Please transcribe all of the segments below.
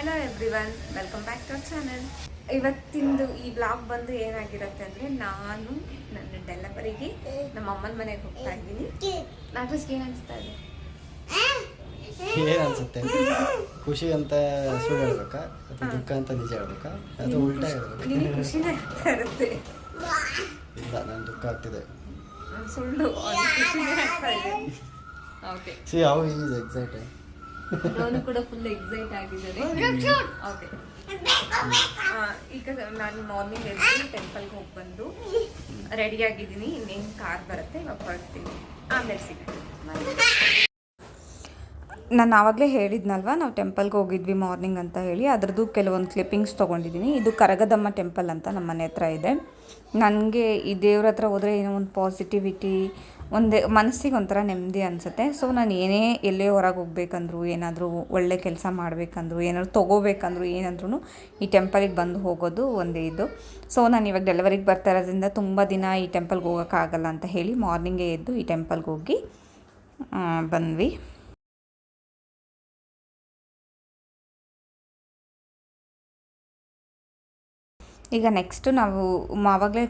Hello everyone, welcome back to our channel. ಇವತ್ತಿಂದು ಈ blog ಬಂದು ಏನಾಗಿರುತ್ತೆ ಅಂದರೆ, ನಾನು ನನ್ನ ಡೆಲಿವರಿಗೆ ನಮ್ಮ ಅಮ್ಮನ ಮನೆಗೆ ಹೋಗ್ತಾ ಇದ್ದೀನಿ. ನಾಗರಾಜ್ಗೆ ಏನು ಅನಿಸ್ತಾ ಇದೆ? ಏನು ಅನ್ಸುತ್ತೆ? ಖುಷಿ ಅಂತ ಸುಳ್ಳು ಹೇಳ್ಬೇಕಾ ಅಥವಾ ದುಃಖ ಅಂತ ನಿಜ ಹೇಳ್ಬೇಕಾ ಅಥವಾ ಉಲ್ಟಾ ಹೇಳ್ಬೇಕಾ? ನಿನಗೆ ಖುಷಿನೇ ಆಗ್ತಾ ಇರುತ್ತೆ. ಇಲ್ಲ, ನಾನು ದುಃಖ ಆಗ್ತಿದೆ. ಸುಳ್ಳು, ಖುಷಿನೇ ಆಗ್ತಾ ಇದೆ. Okay, C how he is excited. ನಾನು ಕೂಡ ಫುಲ್ ಎಕ್ಸೈಟ್ ಆಗಿದ್ದೇನೆ. ಓಕೆ, ಈಗ ನಾನು ಮಾರ್ನಿಂಗ್ ಎದ್ದು ಟೆಂಪಲ್ಗೆ ಹೋಗಿ ಬಂದು ರೆಡಿ ಆಗಿದ್ದೀನಿ. ಇನ್ನೇನು ಕಾರ್ ಬರುತ್ತೆ, ಇವಾಗ ಹೊರಡ್ತೀನಿ. ಆಮೇಲೆ ಸಿಗ್ತೀನಿ. ನಾನು ಆವಾಗಲೇ ಹೇಳಿದ್ನಲ್ವ, ನಾವು ಟೆಂಪಲ್ಗೆ ಹೋಗಿದ್ವಿ ಮಾರ್ನಿಂಗ್ ಅಂತ ಹೇಳಿ. ಅದರದ್ದು ಕೆಲವೊಂದು ಕ್ಲಿಪ್ಪಿಂಗ್ಸ್ ತೊಗೊಂಡಿದ್ದೀನಿ. ಇದು ಕರಗದಮ್ಮ ಟೆಂಪಲ್ ಅಂತ ನಮ್ಮ ಮನೆ ಹತ್ರ ಇದೆ. ನನಗೆ ಈ ದೇವ್ರ ಹತ್ರ ಹೋದರೆ ಏನೋ ಒಂದು ಪಾಸಿಟಿವಿಟಿ, ಮನಸ್ಸಿಗೆ ಒಂಥರ ನೆಮ್ಮದಿ ಅನಿಸುತ್ತೆ. ಸೊ ನಾನು ಎಲ್ಲೇ ಹೊರಗೆ ಹೋಗ್ಬೇಕಂದ್ರು, ಏನಾದರೂ ಒಳ್ಳೆ ಕೆಲಸ ಮಾಡಬೇಕಂದ್ರು, ಏನಾದರೂ ತೊಗೋಬೇಕಂದ್ರು, ಏನಾದ್ರೂ ಈ ಟೆಂಪಲಿಗೆ ಬಂದು ಹೋಗೋದು ಒಂದೇ ಇದು. ಸೊ ನಾನು ಇವಾಗ ಡೆಲಿವರಿಗೆ ಬರ್ತಾ ಇರೋದ್ರಿಂದ ತುಂಬ ದಿನ ಈ ಟೆಂಪಲ್ಗೆ ಹೋಗೋಕ್ಕಾಗಲ್ಲ ಅಂತ ಹೇಳಿ ಮಾರ್ನಿಂಗೇ ಎದ್ದು ಈ ಟೆಂಪಲ್ಗೆ ಹೋಗಿ ಬಂದ್ವಿ. ಈಗ ನೆಕ್ಸ್ಟು ನಾವು ಆವಾಗಲೇ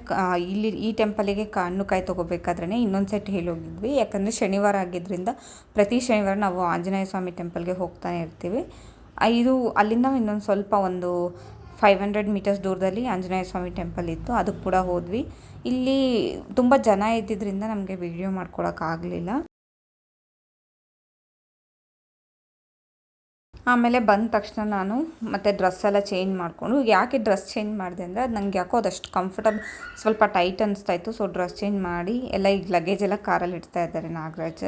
ಈ ಟೆಂಪಲಿಗೆ ಹಣ್ಣು ಕಾಯಿ ತೊಗೋಬೇಕಾದ್ರೆ ಇನ್ನೊಂದು ಸೆಟ್ ಹೇಳಿ ಹೋಗಿದ್ವಿ. ಯಾಕಂದರೆ ಶನಿವಾರ ಆಗಿದ್ದರಿಂದ ಪ್ರತಿ ಶನಿವಾರ ನಾವು ಆಂಜನೇಯ ಸ್ವಾಮಿ ಟೆಂಪಲ್ಗೆ ಹೋಗ್ತಾನೆ ಇರ್ತೀವಿ. ಇದು ಅಲ್ಲಿಂದ ಇನ್ನೊಂದು ಸ್ವಲ್ಪ ಒಂದು 500 ಮೀಟರ್ಸ್ ದೂರದಲ್ಲಿ ಆಂಜನೇಯ ಸ್ವಾಮಿ ಟೆಂಪಲ್ ಇತ್ತು, ಅದಕ್ಕೆ ಕೂಡ ಹೋದ್ವಿ. ಇಲ್ಲಿ ತುಂಬ ಜನ ಇದ್ದಿದ್ದರಿಂದ ನಮಗೆ ವಿಡಿಯೋ ಮಾಡ್ಕೊಳಕ್ಕಾಗಲಿಲ್ಲ. ಆಮೇಲೆ ಬಂದ ತಕ್ಷಣ ನಾನು ಮತ್ತೆ ಡ್ರೆಸ್ ಎಲ್ಲ ಚೇಂಜ್ ಮಾಡಿಕೊಂಡು, ಯಾಕೆ ಡ್ರೆಸ್ ಚೇಂಜ್ ಮಾಡಿದೆ ಅಂದರೆ ಅದು ನನಗೆ ಯಾಕೋ ಅದಷ್ಟು ಕಂಫರ್ಟಬಲ್, ಸ್ವಲ್ಪ ಟೈಟ್ ಅನಿಸ್ತಾಯಿತ್ತು. ಸೊ ಡ್ರೆಸ್ ಚೇಂಜ್ ಮಾಡಿ ಎಲ್ಲ ಈಗ ಲಗೇಜ್ ಎಲ್ಲ ಕಾರಲ್ಲಿ ಇಡ್ತಾ ಇದ್ದಾರೆ ನಾಗರಾಜ್.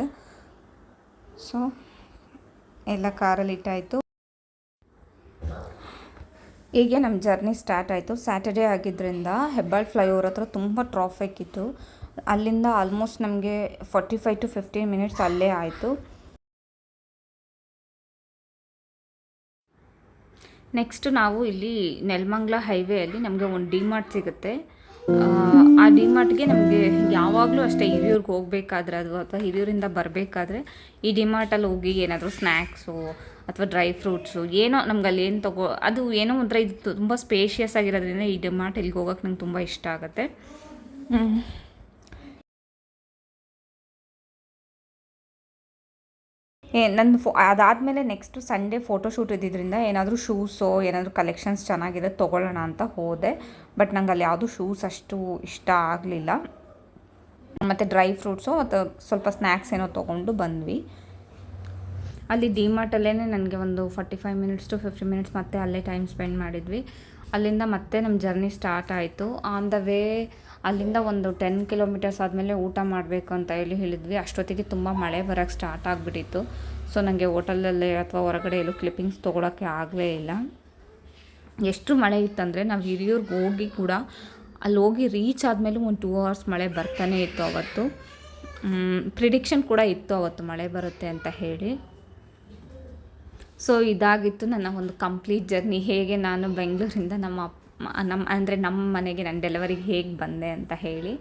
ಸೊ ಎಲ್ಲ ಕಾರಲ್ಲಿ ಇಟ್ಟಾಯಿತು. ಹೀಗೆ ನಮ್ಮ ಜರ್ನಿ ಸ್ಟಾರ್ಟ್ ಆಯಿತು. ಸ್ಯಾಟರ್ಡೇ ಆಗಿದ್ದರಿಂದ ಹೆಬ್ಬಾಳ್ ಫ್ಲೈಓವರ್ ಹತ್ರ ತುಂಬ ಟ್ರಾಫಿಕ್ ಇತ್ತು. ಅಲ್ಲಿಂದ ಆಲ್ಮೋಸ್ಟ್ ನಮಗೆ 45 to 50 ಮಿನಿಟ್ಸ್ ಅಲ್ಲೇ ಆಯಿತು. ನೆಕ್ಸ್ಟ್ ನಾವು ಇಲ್ಲಿ ನೆಲಮಂಗಲ ಹೈವೇಯಲ್ಲಿ ನಮಗೆ ಒಂದು ಡಿಮಾರ್ಟ್ ಸಿಗುತ್ತೆ. ಆ ಡಿಮಾರ್ಟ್ಗೆ ನಮಗೆ ಯಾವಾಗಲೂ ಅಷ್ಟೇ ಹಿರಿಯೂರಿಗೆ ಹೋಗಬೇಕಾದ್ರೆ ಅಥವಾ ಹಿರಿಯೂರಿಂದ ಬರಬೇಕಾದ್ರೆ ಈ ಡಿಮಾರ್ಟಲ್ಲಿ ಹೋಗಿ ಏನಾದರೂ ಸ್ನ್ಯಾಕ್ಸು ಅಥವಾ ಡ್ರೈ ಫ್ರೂಟ್ಸು ಏನೋ ನಮ್ಗೆ ಅಲ್ಲಿ ಏನು ಅದು ಏನೋ ಒಂಥರ ಇದು ತುಂಬ ಸ್ಪೇಷಿಯಸ್ ಆಗಿರೋದ್ರಿಂದ ಈ ಡಿಮಾರ್ಟ್ ಇಲ್ಲಿಗೆ ಹೋಗೋಕ್ಕೆ ನಂಗೆ ತುಂಬ ಇಷ್ಟ ಆಗುತ್ತೆ. ಅದಾದಮೇಲೆ ನೆಕ್ಸ್ಟು ಸಂಡೇ ಫೋಟೋಶೂಟ್ ಇದ್ದಿದ್ದರಿಂದ ಏನಾದರೂ ಶೂಸೋ ಏನಾದರೂ ಕಲೆಕ್ಷನ್ಸ್ ಚೆನ್ನಾಗಿರೋದು ತೊಗೊಳ್ಳೋಣ ಅಂತ ಹೋದೆ. ಬಟ್ ನಂಗೆ ಅಲ್ಲಿ ಯಾವುದೂ ಶೂಸ್ ಅಷ್ಟು ಇಷ್ಟ ಆಗಲಿಲ್ಲ. ಮತ್ತು ಡ್ರೈ ಫ್ರೂಟ್ಸು ಮತ್ತು ಸ್ವಲ್ಪ ಸ್ನ್ಯಾಕ್ಸ್ ಏನೋ ತೊಗೊಂಡು ಬಂದ್ವಿ. ಅಲ್ಲಿ ಡಿಮಾರ್ಟಲ್ಲೇ ನನಗೆ ಒಂದು 45 ಮಿನಿಟ್ಸ್ to 50 ಮಿನಿಟ್ಸ್ ಮತ್ತೆ ಅಲ್ಲೇ ಟೈಮ್ ಸ್ಪೆಂಡ್ ಮಾಡಿದ್ವಿ. ಅಲ್ಲಿಂದ ಮತ್ತೆ ನಮ್ಮ ಜರ್ನಿ ಸ್ಟಾರ್ಟ್ ಆಯಿತು. ಆನ್ ದ ವೇ ಅಲ್ಲಿಂದ ಒಂದು 10 ಕಿಲೋಮೀಟರ್ಸ್ ಆದಮೇಲೆ ಊಟ ಮಾಡಬೇಕು ಅಂತ ಹೇಳಿದ್ವಿ. ಅಷ್ಟೊತ್ತಿಗೆ ತುಂಬ ಮಳೆ ಬರೋಕ್ಕೆ ಸ್ಟಾರ್ಟ್ ಆಗಿಬಿಟ್ಟಿತ್ತು. ಸೊ ನನಗೆ ಹೋಟೆಲಲ್ಲೇ ಅಥವಾ ಹೊರಗಡೆ ಎಲ್ಲೂ ಕ್ಲಿಪ್ಪಿಂಗ್ಸ್ ತೊಗೊಳಕ್ಕೆ ಆಗಲೇ ಇಲ್ಲ. ಎಷ್ಟು ಮಳೆ ಇತ್ತಂದರೆ ನಾವು ಹಿರಿಯೂರಿಗೆ ಹೋಗಿ ಕೂಡ ಅಲ್ಲಿ ಹೋಗಿ ರೀಚ್ ಆದಮೇಲೂ ಒಂದು 2 hours ಮಳೆ ಬರ್ತಾನೆ ಇತ್ತು. ಅವತ್ತು ಪ್ರಿಡಿಕ್ಷನ್ ಕೂಡ ಇತ್ತು ಅವತ್ತು ಮಳೆ ಬರುತ್ತೆ ಅಂತ ಹೇಳಿ. ಸೊ ಇದಾಗಿತ್ತು ನನ್ನ ಒಂದು ಕಂಪ್ಲೀಟ್ ಜರ್ನಿ. ಹೇಗೆ ನಾನು ಬೆಂಗಳೂರಿಂದ ನಮ್ಮ ಮನೆಗೆ ನನ್ನ ಡೆಲಿವರಿಗೆ ಹೇಗೆ ಬಂದೆ ಅಂತ ಹೇಳಿ.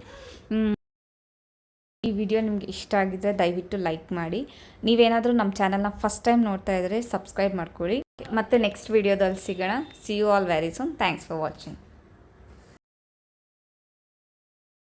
ಈ ವಿಡಿಯೋ ನಿಮಗೆ ಇಷ್ಟ ಆಗಿದ್ದರೆ ದಯವಿಟ್ಟು ಲೈಕ್ ಮಾಡಿ. ನೀವೇನಾದರೂ ನಮ್ಮ ಚಾನಲ್ನ ಫಸ್ಟ್ ಟೈಮ್ ನೋಡ್ತಾ ಇದ್ದರೆ ಸಬ್ಸ್ಕ್ರೈಬ್ ಮಾಡ್ಕೊಳ್ಳಿ. ಮತ್ತು ನೆಕ್ಸ್ಟ್ ವಿಡಿಯೋದಲ್ಲಿ ಸಿಗೋಣ. See you all very soon. Thanks for watching.